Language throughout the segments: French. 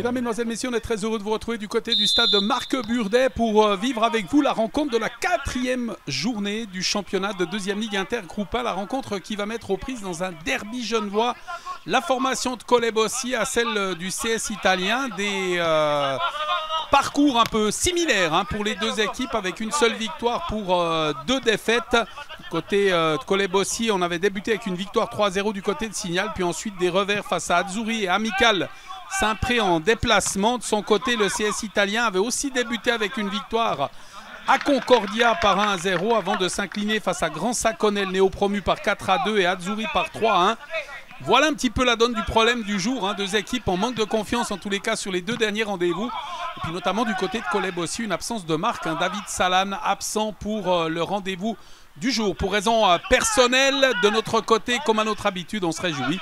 Mesdames, Mesdemoiselles, Messieurs, on est très heureux de vous retrouver du côté du stade de Marc Burdet pour vivre avec vous la rencontre de la 4e journée du championnat de 2e Ligue Intergroupe 1. La rencontre qui va mettre aux prises dans un derby genevois la formation de Colebossi à celle du CS italien. Des parcours un peu similaires pour les deux équipes avec une seule victoire pour 2 défaites. Côté de Colebossi, on avait débuté avec une victoire 3-0 du côté de Signal, puis ensuite des revers face à Azzurri et Amical Saint-Pré en déplacement. De son côté, le CS italien avait aussi débuté avec une victoire à Concordia par 1-0 avant de s'incliner face à Grand Saconel, néo-promu par 4-2 et Azzurri par 3-1. Voilà un petit peu la donne du problème du jour. Deux équipes en manque de confiance en tous les cas sur les 2 derniers rendez-vous. Et puis notamment du côté de Colebossi, une absence de marque. David Salan absent pour le rendez-vous du jour. Pour raison personnelle, de notre côté, comme à notre habitude, on se réjouit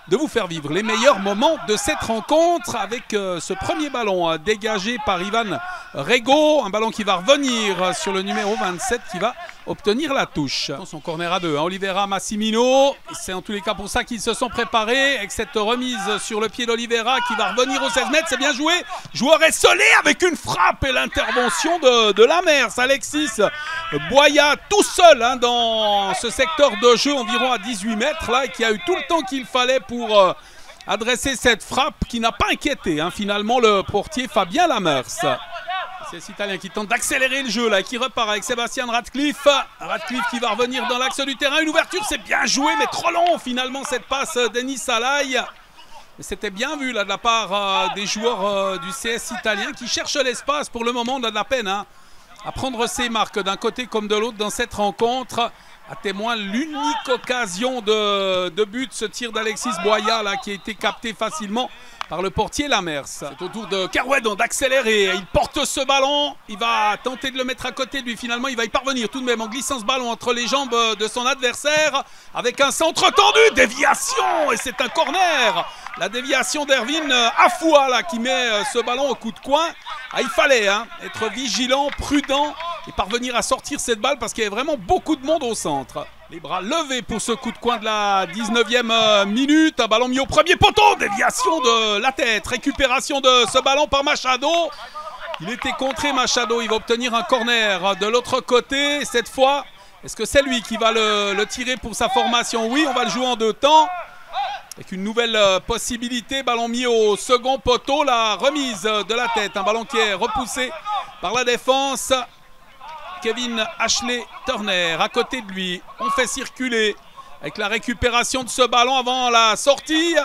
de vous faire vivre les meilleurs moments de cette rencontre avec ce premier ballon dégagé par Ivan Rego. Un ballon qui va revenir sur le numéro 27 qui va obtenir la touche. Son corner à 2, Oliveira Massimino. C'est en tous les cas pour ça qu'ils se sont préparés avec cette remise sur le pied d'Oliveira qui va revenir au 16 mètres. C'est bien joué. Joueur esselé avec une frappe et l'intervention de Lamers. Alexis Boya tout seul dans ce secteur de jeu environ à 18 mètres là, et qui a eu tout le temps qu'il fallait pour adresser cette frappe qui n'a pas inquiété finalement le portier Fabien Lamers. C'est l'Italien qui tente d'accélérer le jeu là, qui repart avec Sébastien Radcliffe. Radcliffe qui va revenir dans l'axe du terrain. Une ouverture, c'est bien joué, mais trop long finalement cette passe d'Enis Salai. C'était bien vu là de la part des joueurs du CS italien qui cherchent l'espace. Pour le moment, on a de la peine à prendre ses marques d'un côté comme de l'autre dans cette rencontre. À témoin l'unique occasion de but, ce tir d'Alexis Boya là, qui a été capté facilement par le portier Lamers. C'est au tour de Carouedon d'accélérer. Il porte ce ballon. Il va tenter de le mettre à côté de lui. Finalement, il va y parvenir tout de même en glissant ce ballon entre les jambes de son adversaire avec un centre tendu. Déviation et c'est un corner. La déviation d'Erwin Afoua là, qui met ce ballon au coup de coin. Il fallait être vigilant, prudent et parvenir à sortir cette balle parce qu'il y avait vraiment beaucoup de monde au centre. Les bras levés pour ce coup de coin de la 19e minute. Un ballon mis au premier poteau. Déviation de la tête. Récupération de ce ballon par Machado. Il était contré Machado. Il va obtenir un corner de l'autre côté. Cette fois, est-ce que c'est lui qui va le tirer pour sa formation? Oui, on va le jouer en 2 temps. Avec une nouvelle possibilité. Ballon mis au second poteau. La remise de la tête. Un ballon qui est repoussé par la défense. Kevin Ashley Turner à côté de lui. On fait circuler avec la récupération de ce ballon avant la sortie.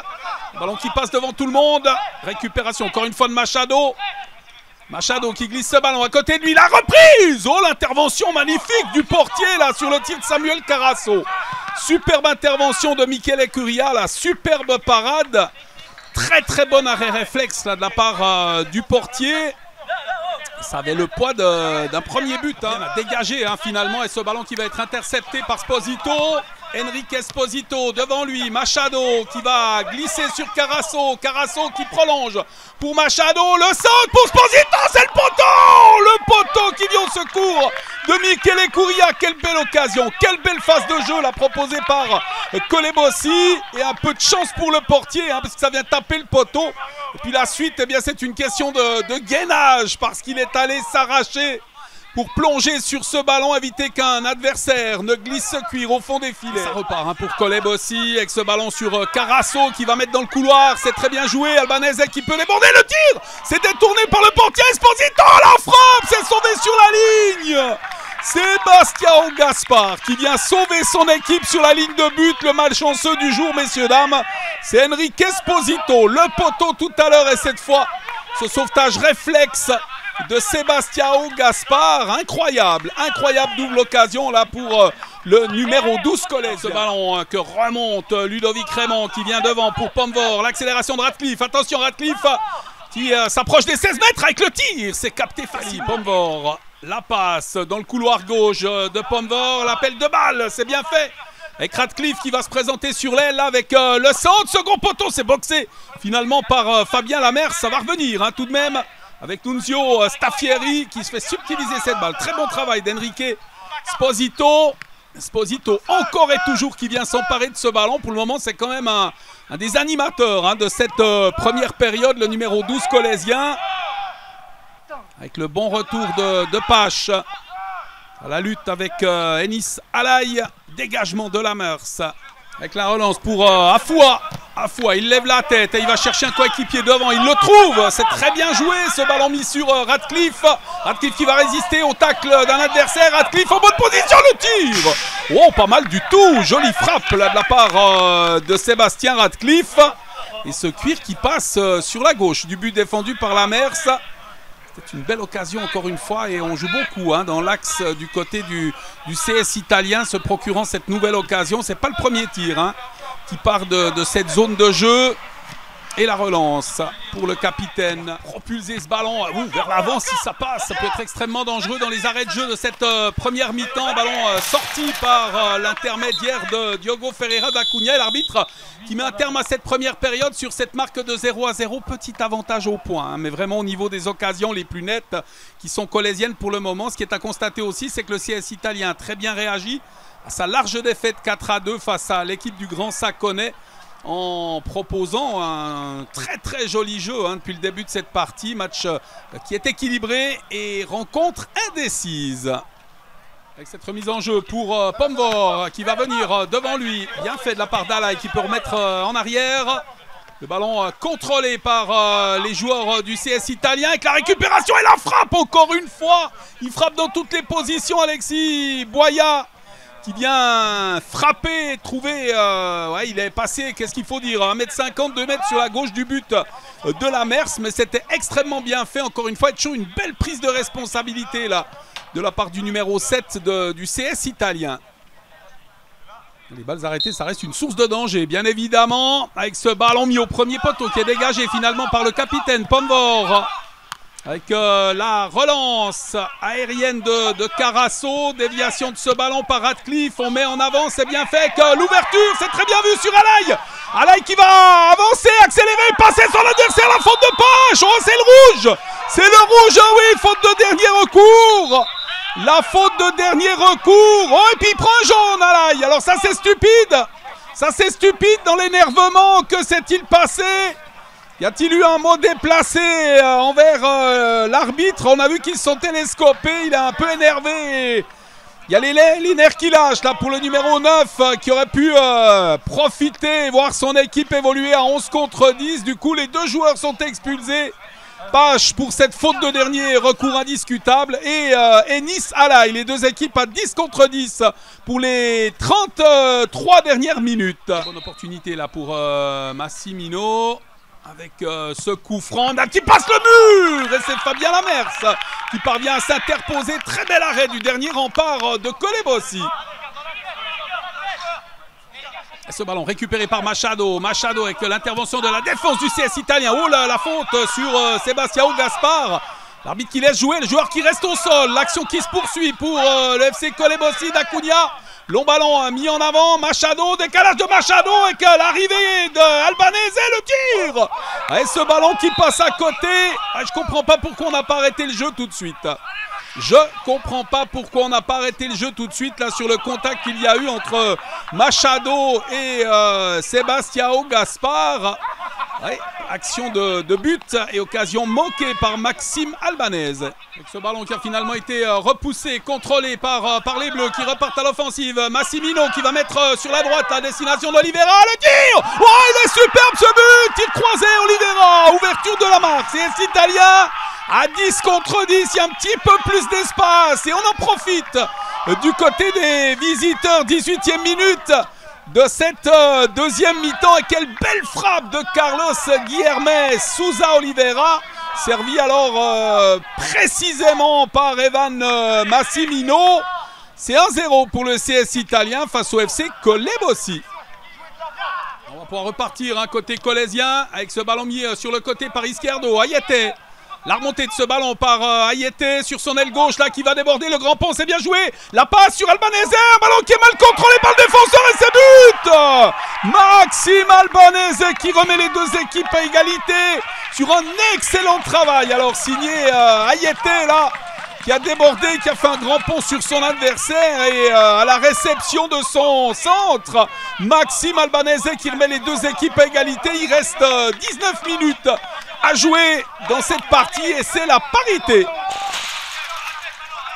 Ballon qui passe devant tout le monde. Récupération encore une fois de Machado. Machado qui glisse ce ballon à côté de lui. La reprise. Oh, l'intervention magnifique du portier là sur le tir de Samuel Carasso. Superbe intervention de Michele Curia. La superbe parade. Très très bon arrêt réflexe là, de la part du portier. Ça avait le poids d'un premier but. Il a dégagé finalement et ce ballon qui va être intercepté par Sposito. Enrique Esposito devant lui. Machado qui va glisser sur Carasso. Carasso qui prolonge pour Machado. Le centre pour Sposito. C'est le poteau. Le poteau qui vient au secours de Michele Curia. Quelle belle occasion. Quelle belle phase de jeu là proposée par Colebossi. Et un peu de chance pour le portier parce que ça vient taper le poteau. Et puis la suite, eh bien, c'est une question de gainage parce qu'il est allé s'arracher pour plonger sur ce ballon, éviter qu'un adversaire ne glisse ce cuir au fond des filets. Ça repart pour Colebossi avec ce ballon sur Carasso qui va mettre dans le couloir. C'est très bien joué. Albanese qui peut déborder le tir. C'est détourné par le portier. Esposito, la frappe. C'est sauvé sur la ligne. Sébastien Gaspard qui vient sauver son équipe sur la ligne de but. Le malchanceux du jour, messieurs, dames. C'est Enrique Esposito. Le poteau tout à l'heure et cette fois, ce sauvetage réflexe de Sébastien Gaspard. Incroyable. Incroyable double occasion là pour le numéro 12 collège. Ce ballon que remonte Ludovic Raymond qui vient devant pour Pomvor. L'accélération de Radcliffe. Attention Radcliffe qui s'approche des 16 mètres avec le tir. C'est capté facile. Pomvor. La passe dans le couloir gauche de Pomvor. L'appel de balle. C'est bien fait. Avec Radcliffe qui va se présenter sur l'aile avec le centre. Second poteau. C'est boxé finalement par Fabien Lamers. Ça va revenir tout de même. Avec Nunzio Staffieri qui se fait subtiliser cette balle. Très bon travail d'Enrique Esposito. Esposito encore et toujours qui vient s'emparer de ce ballon. Pour le moment, c'est quand même un des animateurs de cette première période, le numéro 12 colésien. Avec le bon retour de Pache. À la lutte avec Enis Alaï. Dégagement de Lamers. Avec la relance pour Afoua. Afoua, il lève la tête et il va chercher un coéquipier devant. Il le trouve. C'est très bien joué ce ballon mis sur Radcliffe. Radcliffe qui va résister au tacle d'un adversaire. Radcliffe en bonne position, le tir. Oh, pas mal du tout. Jolie frappe là, de la part de Sébastien Radcliffe. Et ce cuir qui passe sur la gauche du but défendu par Lamers. C'est une belle occasion encore une fois et on joue beaucoup dans l'axe du côté du CS italien se procurant cette nouvelle occasion. C'est pas le premier tir qui part de cette zone de jeu. Et la relance pour le capitaine. Propulser ce ballon vers l'avant si ça passe. Ça peut être extrêmement dangereux dans les arrêts de jeu de cette première mi-temps. Ballon sorti par l'intermédiaire de Diogo Ferreira d'Acunha. Et l'arbitre qui met un terme à cette première période sur cette marque de 0-0. Petit avantage au point. Mais vraiment au niveau des occasions les plus nettes qui sont colésiennes pour le moment. Ce qui est à constater aussi, c'est que le CS italien a très bien réagi à sa large défaite 4-2 face à l'équipe du Grand Saconnet, en proposant un très joli jeu depuis le début de cette partie. Match qui est équilibré et rencontre indécise. Avec cette remise en jeu pour Pomvor qui va venir devant lui. Bien fait de la part d'Alaï qui peut remettre en arrière. Le ballon contrôlé par les joueurs du CS italien avec la récupération et la frappe encore une fois. Il frappe dans toutes les positions, Alexis Boya. Qui vient frapper, trouver, il est passé, qu'est-ce qu'il faut dire, 1m50, 2 mètres sur la gauche du but de Lamers, mais c'était extrêmement bien fait, encore une fois, une belle prise de responsabilité là, de la part du numéro 7 du CS italien. Les balles arrêtées, ça reste une source de danger, bien évidemment, avec ce ballon mis au premier poteau qui est dégagé finalement par le capitaine Pomvor. Avec la relance aérienne de Carasso, déviation de ce ballon par Radcliffe, on met en avant, c'est bien fait, avec l'ouverture, c'est très bien vu sur Alaï. Alaï qui va avancer, accélérer, passer sur l'adversaire, la faute de Pache, oh c'est le rouge, oui, faute de dernier recours. La faute de dernier recours, oh et puis il prend un jaune Alaï, alors ça c'est stupide dans l'énervement, que s'est-il passé? Y a-t-il eu un mot déplacé envers l'arbitre? On a vu qu'ils se sont télescopés, il est un peu énervé. Il y a les nerfs qui lâchent là pour le numéro 9 qui aurait pu profiter et voir son équipe évoluer à 11 contre 10. Du coup, les deux joueurs sont expulsés. Pache pour cette faute de dernier recours indiscutable et Enis Alaï, les deux équipes à 10 contre 10 pour les 33 dernières minutes. Bonne opportunité là pour Massimino. Avec ce coup franc qui passe le mur. Et c'est Fabien Lamers qui parvient à s'interposer. Très bel arrêt du dernier rempart de Colebossi. Et ce ballon récupéré par Machado. Machado avec l'intervention de la défense du CS italien. Oh là, la faute sur Sebastião Gaspar. L'arbitre qui laisse jouer, le joueur qui reste au sol. L'action qui se poursuit pour le FC Colebossi d'Acunha. Long ballon mis en avant, Machado, décalage de Machado avec l'arrivée de Albanese, le tir. Et ce ballon qui passe à côté, je comprends pas pourquoi on n'a pas arrêté le jeu tout de suite. Je comprends pas pourquoi on n'a pas arrêté le jeu tout de suite là sur le contact qu'il y a eu entre Machado et Sebastião Gaspar. Ouais, action de but et occasion manquée par Maxime Albanese. Avec ce ballon qui a finalement été repoussé, contrôlé par les Bleus qui repartent à l'offensive. Massimino qui va mettre sur la droite à destination d'Olivera. Le tir! Oh, il est superbe ce but! Tir croisé, Olivera! Ouverture de la marque. C'est italien à 10 contre 10. Il y a un petit peu plus d'espace et on en profite du côté des visiteurs. 18e minute de cette deuxième mi-temps. Et quelle belle frappe de Carlos Guilherme Souza Oliveira, servi alors précisément par Evan Massimino. C'est 1-0 pour le CS italien face au FC Colebossi. On va pouvoir repartir côté colésien avec ce ballon mis sur le côté par Izquierdo. Ayete. La remontée de ce ballon par Ayete sur son aile gauche là qui va déborder le grand pont, c'est bien joué. La passe sur Albanese, un ballon qui est mal contrôlé par le défenseur et c'est but. Maxime Albanese qui remet les deux équipes à égalité sur un excellent travail. Alors signé Ayete là qui a débordé, qui a fait un grand pont sur son adversaire et à la réception de son centre, Maxime Albanese qui remet les deux équipes à égalité. Il reste 19 minutes à jouer dans cette partie et c'est la parité.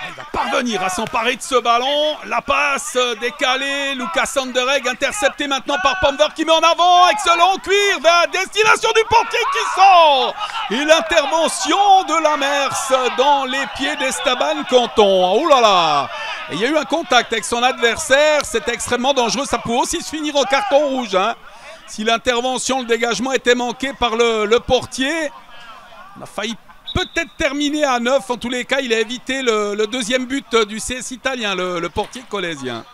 Il va parvenir à s'emparer de ce ballon. La passe décalée. Lucas Sandereg intercepté maintenant par Pomver qui met en avant. Excellent cuir vers destination du portier qui sort. Et l'intervention de Lamers dans les pieds d'Esteban Canton. Oh là là. Et il y a eu un contact avec son adversaire. C'était extrêmement dangereux. Ça pouvait aussi se finir en carton rouge. Hein. Si l'intervention, le dégagement était manqué par le portier. On a failli peut-être terminé à 9. En tous les cas, il a évité le deuxième but du CS italien, le portier colésien.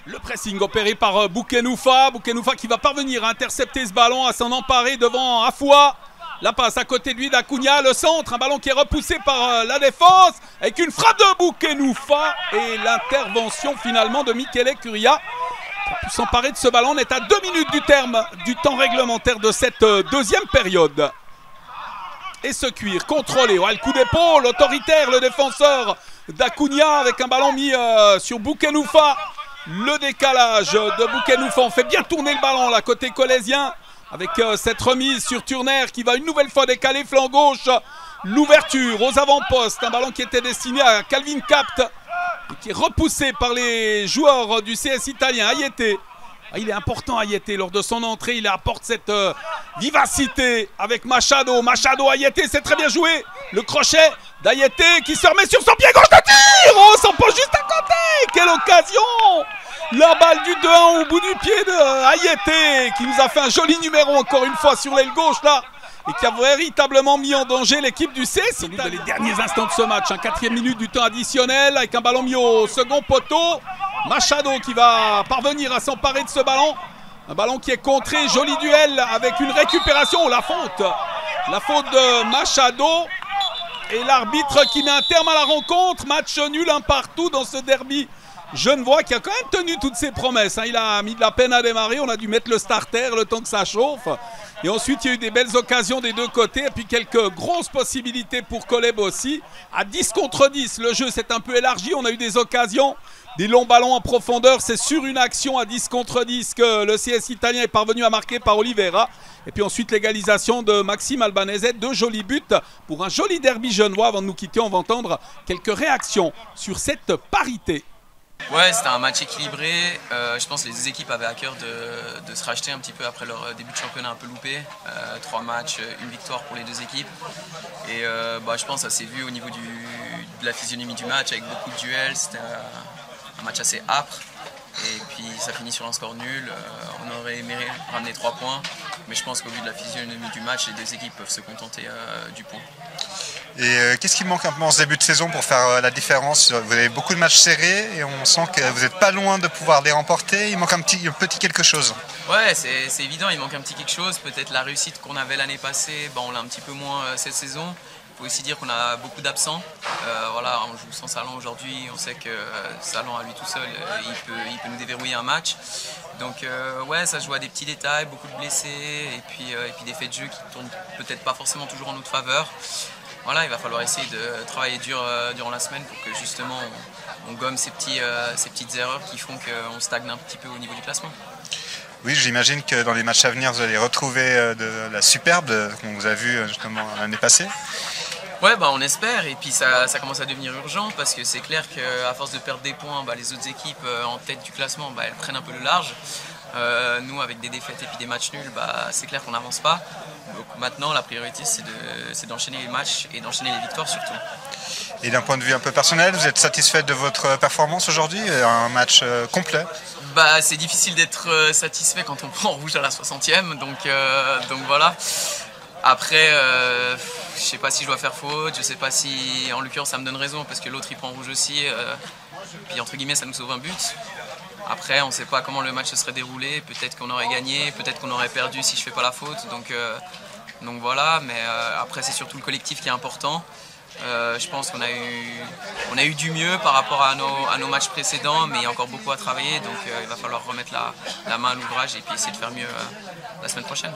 Le pressing opéré par Boukenoufa. Boukenoufa qui va parvenir à intercepter ce ballon, à s'en emparer devant Afoua. La passe à côté de lui d'Acuna, le centre, un ballon qui est repoussé par la défense avec une frappe de Boukenoufa et l'intervention finalement de Michele Curia. Pour s'emparer de ce ballon, on est à 2 minutes du terme du temps réglementaire de cette deuxième période. Et ce cuir contrôlé, ouais, le coup d'épaule autoritaire, le défenseur d'Acuna avec un ballon mis sur Boukenoufa. Le décalage de Boukenoufa, on fait bien tourner le ballon là côté colésien avec cette remise sur Turner qui va une nouvelle fois décaler flanc gauche. L'ouverture aux avant-postes, un ballon qui était destiné à Calvin Capt et qui est repoussé par les joueurs du CS italien. Ayete. Il est important Ayete lors de son entrée, il apporte cette vivacité avec Machado. Machado, Ayete, c'est très bien joué. Le crochet d'Ayete qui se remet sur son pied gauche de tir. Oh, s'en pose juste à côté. Quelle occasion. La balle du 2-1 au bout du pied de Ayete qui nous a fait un joli numéro encore une fois sur l'aile gauche là. Et qui a véritablement mis en danger l'équipe du CS. C'est les derniers instants de ce match, 4e minute du temps additionnel avec un ballon mis au second poteau. Machado qui va parvenir à s'emparer de ce ballon. Un ballon qui est contré, joli duel avec une récupération. La faute de Machado. Et l'arbitre qui met un terme à la rencontre. Match nul, un partout dans ce derby genevois qui a quand même tenu toutes ses promesses. Il a mis de la peine à démarrer. On a dû mettre le starter le temps que ça chauffe. Et ensuite, il y a eu des belles occasions des deux côtés. Et puis quelques grosses possibilités pour Coleb aussi. À 10 contre 10, le jeu s'est un peu élargi. On a eu des occasions. Des longs ballons en profondeur, c'est sur une action à 10 contre 10 que le CS italien est parvenu à marquer par Oliveira. Et puis ensuite l'égalisation de Maxime Albanese, 2 jolis buts pour un joli derby genevois. Avant de nous quitter, on va entendre quelques réactions sur cette parité. Ouais, c'était un match équilibré. Je pense que les deux équipes avaient à cœur de se racheter un petit peu après leur début de championnat un peu loupé. 3 matchs, 1 victoire pour les deux équipes. Et je pense que ça s'est vu au niveau de la physionomie du match avec beaucoup de duels. C'était un match assez âpre. Et puis ça finit sur un score nul. On aurait aimé ramener 3 points. Mais je pense qu'au vu de la physionomie du match, les deux équipes peuvent se contenter du point. Et qu'est-ce qui manque un peu en ce début de saison pour faire la différence? Vous avez beaucoup de matchs serrés et on sent que vous n'êtes pas loin de pouvoir les remporter. Il manque un petit quelque chose. Ouais, c'est évident, il manque un petit quelque chose. Peut-être la réussite qu'on avait l'année passée, on l'a un petit peu moins cette saison. Il faut aussi dire qu'on a beaucoup d'absents. On joue sans Salon aujourd'hui. On sait que Salon à lui tout seul, il peut nous déverrouiller un match. Donc ça se joue à des petits détails, beaucoup de blessés et puis des faits de jeu qui ne tournent peut-être pas forcément toujours en notre faveur. Voilà, il va falloir essayer de travailler dur durant la semaine pour que justement on gomme ces petites erreurs qui font qu'on stagne un petit peu au niveau du classement. Oui, j'imagine que dans les matchs à venir, vous allez retrouver de la superbe qu'on vous a vu justement l'année passée. Ouais, on espère, et puis ça commence à devenir urgent parce que c'est clair qu'à force de perdre des points, les autres équipes en tête du classement, elles prennent un peu le large. Nous, avec des défaites et puis des matchs nuls, c'est clair qu'on n'avance pas. Donc maintenant, la priorité, c'est d'enchaîner les matchs et d'enchaîner les victoires surtout. Et d'un point de vue un peu personnel, vous êtes satisfait de votre performance aujourd'hui? Un match complet? C'est difficile d'être satisfait quand on prend rouge à la 60e, donc voilà. Après, je sais pas si je dois faire faute, je sais pas si, en l'occurrence, ça me donne raison parce que l'autre il prend rouge aussi, puis entre guillemets ça nous sauve un but. Après, on ne sait pas comment le match se serait déroulé, peut-être qu'on aurait gagné, peut-être qu'on aurait perdu si je fais pas la faute, donc voilà. Mais après c'est surtout le collectif qui est important. Je pense qu'on a eu du mieux par rapport à nos matchs précédents, mais il y a encore beaucoup à travailler, donc il va falloir remettre la main à l'ouvrage et puis essayer de faire mieux la semaine prochaine.